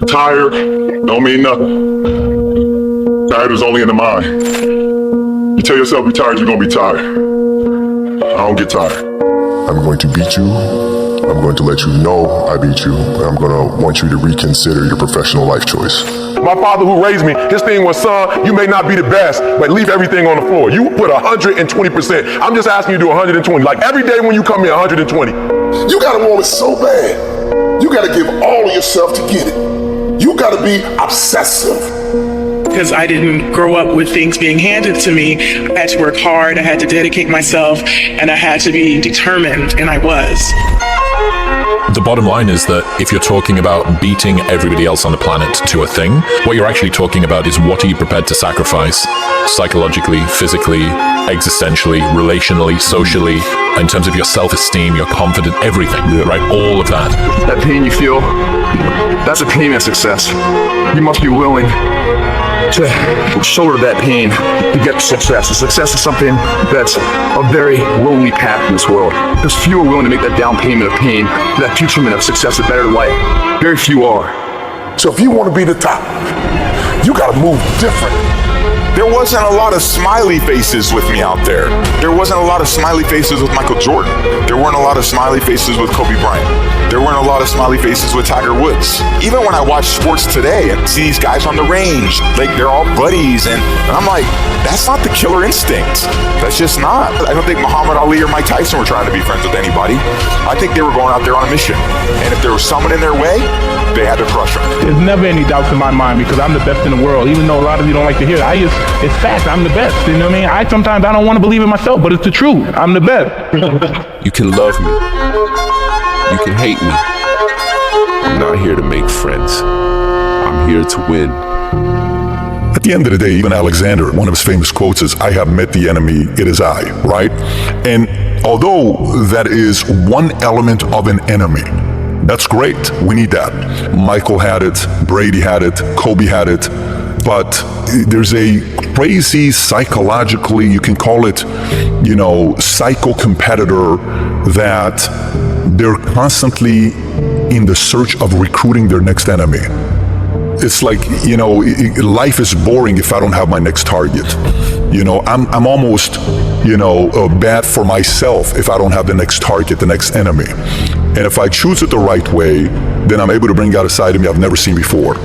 Tired don't mean nothing. Tired is only in the mind. You tell yourself you're tired, you're gonna be tired. I don't get tired. I'm going to beat you. I'm going to let you know I beat you. And I'm going to want you to reconsider your professional life choice. My father who raised me, his thing was, son, you may not be the best, but leave everything on the floor. You put 120%. I'm just asking you to do 120. Like every day when you come in, 120. You got to want it so bad. You got to give all of yourself to get it. You got to be obsessive. Because I didn't grow up with things being handed to me. I had to work hard, I had to dedicate myself, and I had to be determined, and I was. The bottom line is that if you're talking about beating everybody else on the planet to a thing, what you're actually talking about is what are you prepared to sacrifice psychologically, physically, existentially, relationally, socially, in terms of your self-esteem, your confidence, everything, right? All of that. That pain you feel, that's a pain of success. You must be willing to shoulder that pain to get to success. And success is something that's a very lonely path in this world. Because few are willing to make that down payment of pain for that futurement of success, a better life. Very few are. So if you want to be the top, you got to move different. There wasn't a lot of smiley faces with me out there. There wasn't a lot of smiley faces with Michael Jordan. There weren't a lot of smiley faces with Kobe Bryant. There weren't a lot of smiley faces with Tiger Woods. Even when I watch sports today and see these guys on the range, like they're all buddies, and I'm like, that's not the killer instinct. That's just not. I don't think Muhammad Ali or Mike Tyson were trying to be friends with anybody. I think they were going out there on a mission. And if there was someone in their way, they had to crush them. There's never any doubts in my mind because I'm the best in the world. Even though a lot of you don't like to hear it, it's fact. I'm the best. You know what I mean? Sometimes I don't want to believe it myself, but it's the truth. I'm the best. You can love me. You can hate me. I'm not here to make friends. I'm here to win. At the end of the day, even Alexander, one of his famous quotes is, I have met the enemy, it is I, right? And although that is one element of an enemy, that's great. We need that. Michael had it, Brady had it, Kobe had it. But there's a crazy psychologically, you can call it, psycho competitor that they're constantly in the search of recruiting their next enemy. It's like, life is boring if I don't have my next target. I'm almost, bad for myself if I don't have the next target, the next enemy. And if I choose it the right way, then I'm able to bring out a side of me I've never seen before.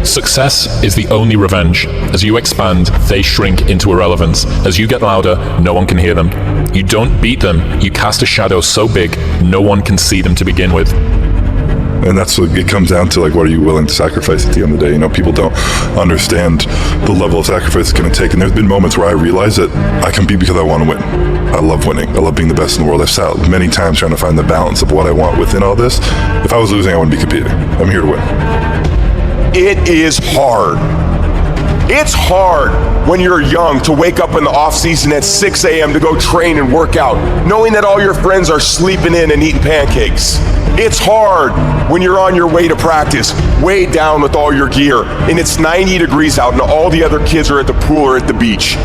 Success is the only revenge. As you expand, they shrink into irrelevance. As you get louder, no one can hear them. You don't beat them, you cast a shadow so big, no one can see them to begin with. And that's what it comes down to, like, what are you willing to sacrifice at the end of the day? People don't understand the level of sacrifice it's going to take. And there's been moments where I realize that I compete because I want to win. I love winning. I love being the best in the world. I've sat many times trying to find the balance of what I want within all this. If I was losing, I wouldn't be competing. I'm here to win. It is hard. It's hard when you're young to wake up in the off season at 6 a.m. to go train and work out, knowing that all your friends are sleeping in and eating pancakes. It's hard when you're on your way to practice, weighed down with all your gear, and it's 90 degrees out and all the other kids are at the pool or at the beach.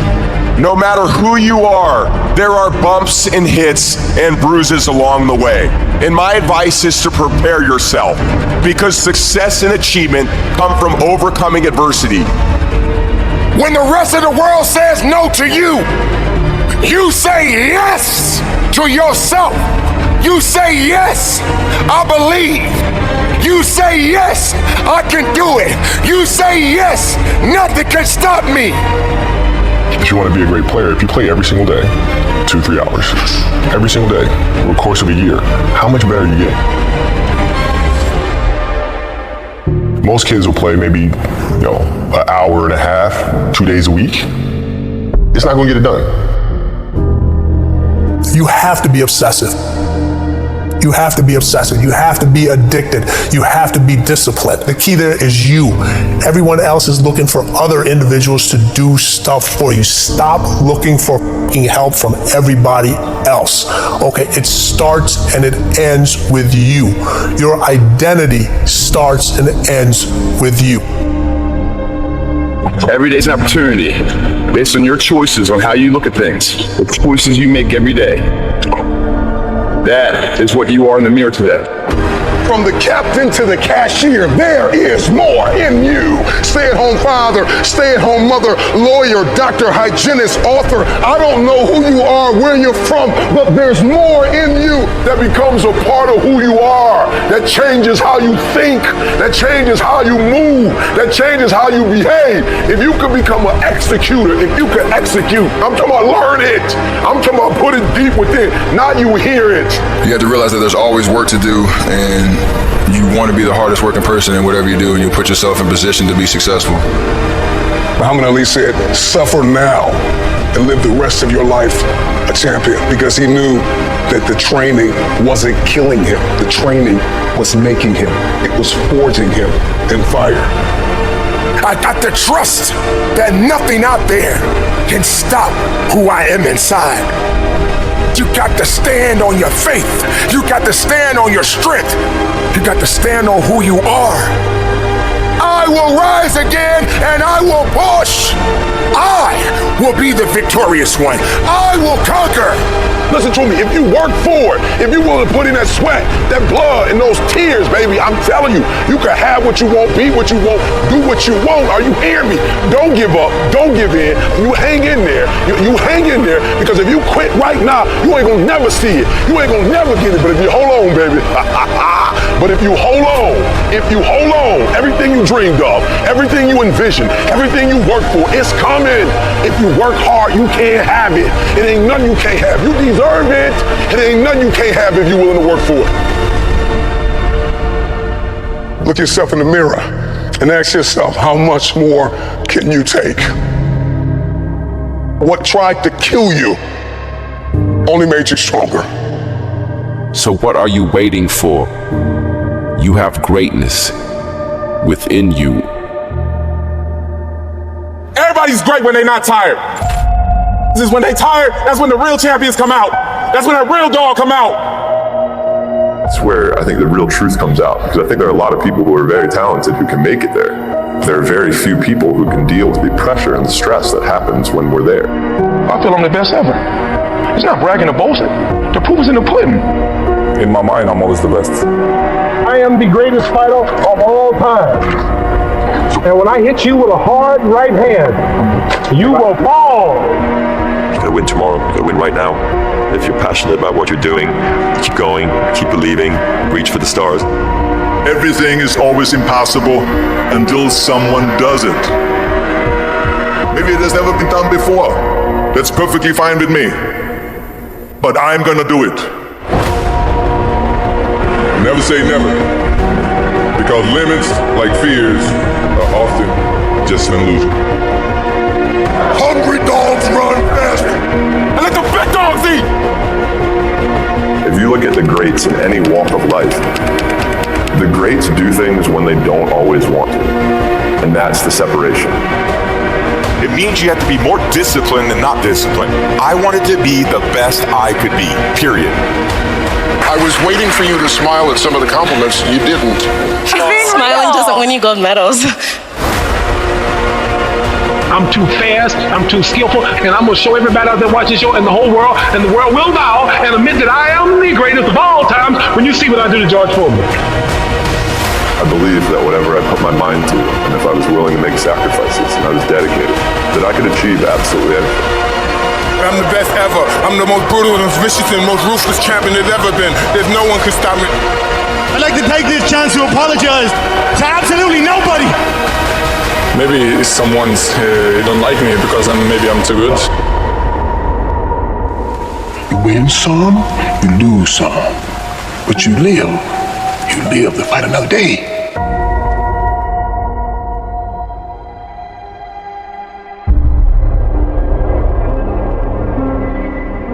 No matter who you are, there are bumps and hits and bruises along the way. And my advice is to prepare yourself, because success and achievement come from overcoming adversity. When the rest of the world says no to you, you say yes to yourself. You say yes, I believe. You say yes, I can do it. You say yes, nothing can stop me. If you want to be a great player, if you play every single day, 2-3 hours, every single day, over the course of a year, how much better are you getting? Most kids will play maybe, an hour and a half, 2 days a week. It's not going to get it done. You have to be obsessive. You have to be obsessive. You have to be addicted. You have to be disciplined. The key there is you. Everyone else is looking for other individuals to do stuff for you. Stop looking for help from everybody else. Okay, it starts and it ends with you. Your identity starts and ends with you. Every day's an opportunity based on your choices on how you look at things, the choices you make every day. That is what you are in the mirror today. From the captain to the cashier, there is more. father, stay-at-home mother, lawyer, doctor, hygienist, author. I don't know who you are, where you're from, but there's more in you that becomes a part of who you are, that changes how you think, that changes how you move, that changes how you behave. If you could become an executor, if you could execute, I'm talking about learn it. I'm talking about put it deep within, not you hear it. You have to realize that there's always work to do, and you want to be the hardest working person in whatever you do, and you put yourself in position to be successful. Muhammad Ali said, suffer now and live the rest of your life a champion, because he knew that the training wasn't killing him. The training was making him. It was forging him in fire. I got to trust that nothing out there can stop who I am inside. You got to stand on your faith. You got to stand on your strength. You got to stand on who you are. I will rise again and I will push. I will be the victorious one. I will conquer. Listen to me, if you work for it, if you willing to put in that sweat, that blood, and those tears, baby, I'm telling you, you can have what you want, be what you want, do what you want. Are you hearing me? Don't give up, don't give in. You hang in there. You hang in there, because if you quit right now, you ain't gonna never see it. You ain't gonna never get it, but if you hold on, baby, but if you hold on, everything you dreamed of, everything you envisioned, everything you worked for, it's coming. If you work hard, you can't have it. It ain't nothing you can't have. You deserve it. It ain't nothing you can't have if you're willing to work for it. Look yourself in the mirror and ask yourself, how much more can you take? What tried to kill you only made you stronger. So what are you waiting for? You have greatness within you. Everybody's great when they're not tired. This is when they tired, that's when the real champions come out. That's when that real dog come out. That's where I think the real truth comes out, because I think there are a lot of people who are very talented who can make it there. There are very few people who can deal with the pressure and the stress that happens when we're there. I feel I'm the best ever. It's not bragging or boasting. The proof is in the pudding. In my mind, I'm always the best. I am the greatest fighter of all time. And when I hit you with a hard right hand, you will fall. You gotta win tomorrow. You gotta win right now. If you're passionate about what you're doing, keep going, keep believing, reach for the stars. Everything is always impossible until someone does it. Maybe it has never been done before. That's perfectly fine with me. But I'm gonna do it. Never say never. Because limits, like fears, are often just an illusion. Hungry dogs run faster. And let the big dogs eat. If you look at the greats in any walk of life, the greats do things when they don't always want to. And that's the separation. It means you have to be more disciplined than not disciplined. I wanted to be the best I could be, period. I was waiting for you to smile at some of the compliments. You didn't. Smiling doesn't win you gold medals. I'm too fast, I'm too skillful, and I'm gonna show everybody out there watching the show and the whole world, and the world will bow and admit that I am the greatest of all times when you see what I do to George Foreman. I believe that whatever I put my mind to, and if I was willing to make sacrifices and I was dedicated, that I could achieve absolutely anything. I'm the best ever. I'm the most brutal and vicious and most ruthless champion there's ever been. There's no one can stop me. I'd like to take this chance to apologize to absolutely nobody. Maybe someone's don't like me because maybe I'm too good. You win some, you lose some. But you live. You live to fight another day.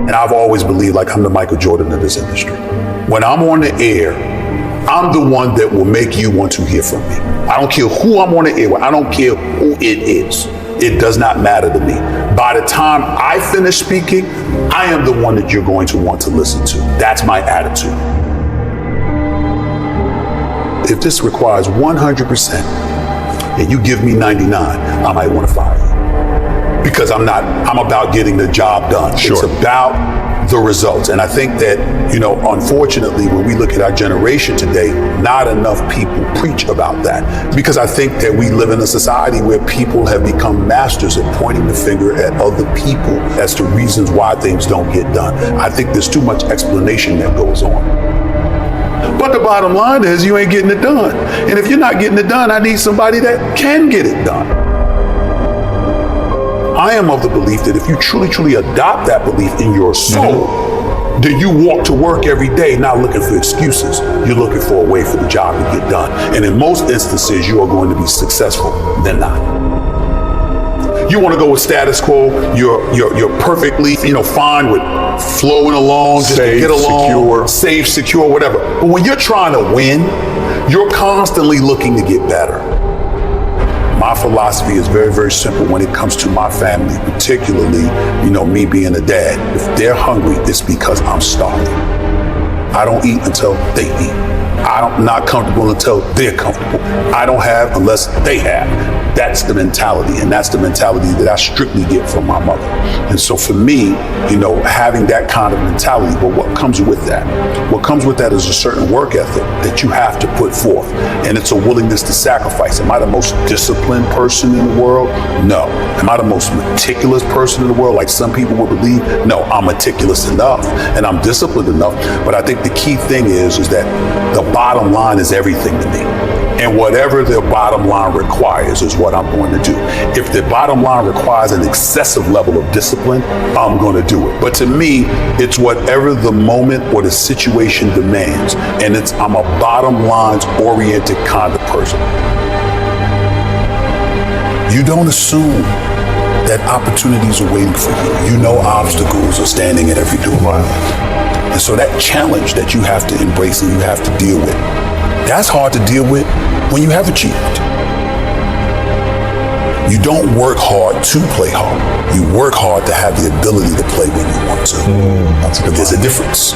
And I've always believed like I'm the Michael Jordan of this industry. When I'm on the air, I'm the one that will make you want to hear from me. I don't care who I'm on the air with. I don't care who it is. It does not matter to me. By the time I finish speaking, I am the one that you're going to want to listen to. That's my attitude. If this requires 100% and you give me 99, I might want to fire you. Because I'm about getting the job done. Sure. It's about the results. And I think that, unfortunately, when we look at our generation today, not enough people preach about that. Because I think that we live in a society where people have become masters at pointing the finger at other people as to reasons why things don't get done. I think there's too much explanation that goes on. But the bottom line is you ain't getting it done. And if you're not getting it done, I need somebody that can get it done. I am of the belief that if you truly adopt that belief in your soul, then you walk to work every day not looking for excuses. You're looking for a way for the job to get done. And in most instances, you are going to be successful than not. You want to go with status quo, you're perfectly, fine with flowing along, just to get along, safe, secure, whatever. But when you're trying to win, you're constantly looking to get better. My philosophy is very, very simple when it comes to my family, particularly, me being a dad. If they're hungry, it's because I'm starving. I don't eat until they eat. I'm not comfortable until they're comfortable. I don't have unless they have. That's the mentality, and that's the mentality that I strictly get from my mother. And so for me, having that kind of mentality, but what comes with that? What comes with that is a certain work ethic that you have to put forth, and it's a willingness to sacrifice. Am I the most disciplined person in the world? No. Am I the most meticulous person in the world, like some people would believe? No, I'm meticulous enough, and I'm disciplined enough. But I think the key thing is that the bottom line is everything to me. And whatever the bottom line requires is what I'm going to do. If the bottom line requires an excessive level of discipline, I'm going to do it. But to me, it's whatever the moment or the situation demands. And I'm a bottom lines oriented kind of person. You don't assume that opportunities are waiting for you. Obstacles are standing at every door. Right. And so that challenge that you have to embrace and you have to deal with, that's hard to deal with when you have achieved. You don't work hard to play hard. You work hard to have the ability to play when you want to. There's a difference.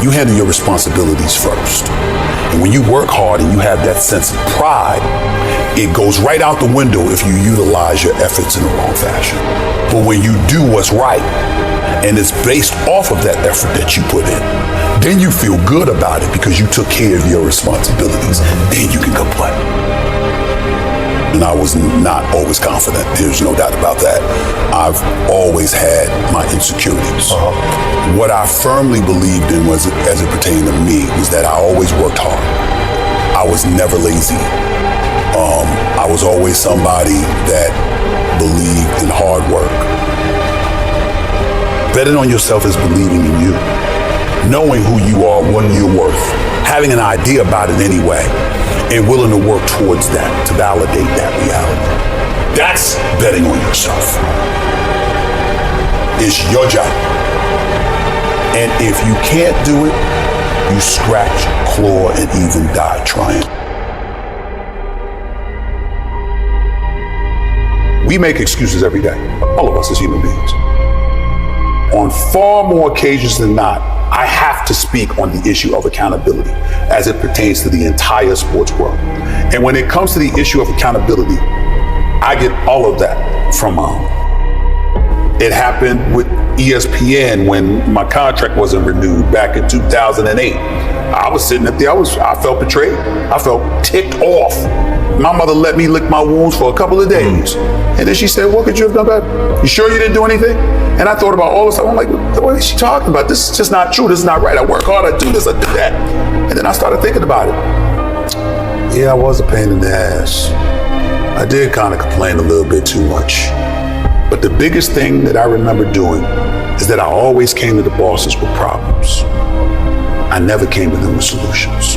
You handle your responsibilities first. And when you work hard and you have that sense of pride, it goes right out the window if you utilize your efforts in the wrong fashion. But when you do what's right, and it's based off of that effort that you put in, then you feel good about it because you took care of your responsibilities. Then you can complain. And I was not always confident. There's no doubt about that. I've always had my insecurities. What I firmly believed in was, as it pertained to me, was that I always worked hard. I was never lazy. I was always somebody that believed in hard work. Betting on yourself is believing in you. Knowing who you are, what you're worth, having an idea about it anyway, and willing to work towards that, to validate that reality. That's betting on yourself. It's your job. And if you can't do it, you scratch, claw, and even die trying. We make excuses every day, all of us as human beings. On far more occasions than not, I have to speak on the issue of accountability as it pertains to the entire sports world. And when it comes to the issue of accountability, I get all of that from mom. It happened with ESPN when my contract wasn't renewed back in 2008. I was sitting up there, I felt betrayed. I felt ticked off. My mother let me lick my wounds for a couple of days. And then she said, what could you have done better? You sure you didn't do anything? And I thought about all this stuff. I'm like, what is she talking about? This is just not true. This is not right. I work hard, I do this, I do that. And then I started thinking about it. Yeah, I was a pain in the ass. I did kind of complain a little bit too much. But the biggest thing that I remember doing is that I always came to the bosses with problems. I never came to them with solutions.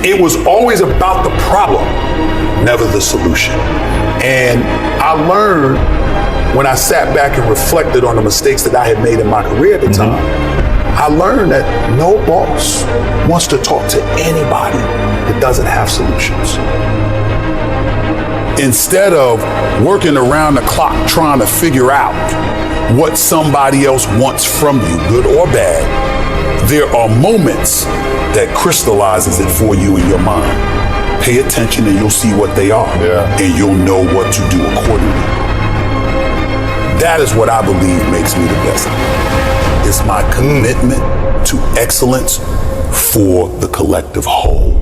It was always about the problem, never the solution. And I learned when I sat back and reflected on the mistakes that I had made in my career at the time, I learned that no boss wants to talk to anybody that doesn't have solutions. Instead of working around the clock trying to figure out what somebody else wants from you, good or bad, there are moments that crystallizes it for you in your mind. Pay attention and you'll see what they are, and you'll know what to do accordingly. That is what I believe makes me the best. It's my commitment to excellence for the collective whole.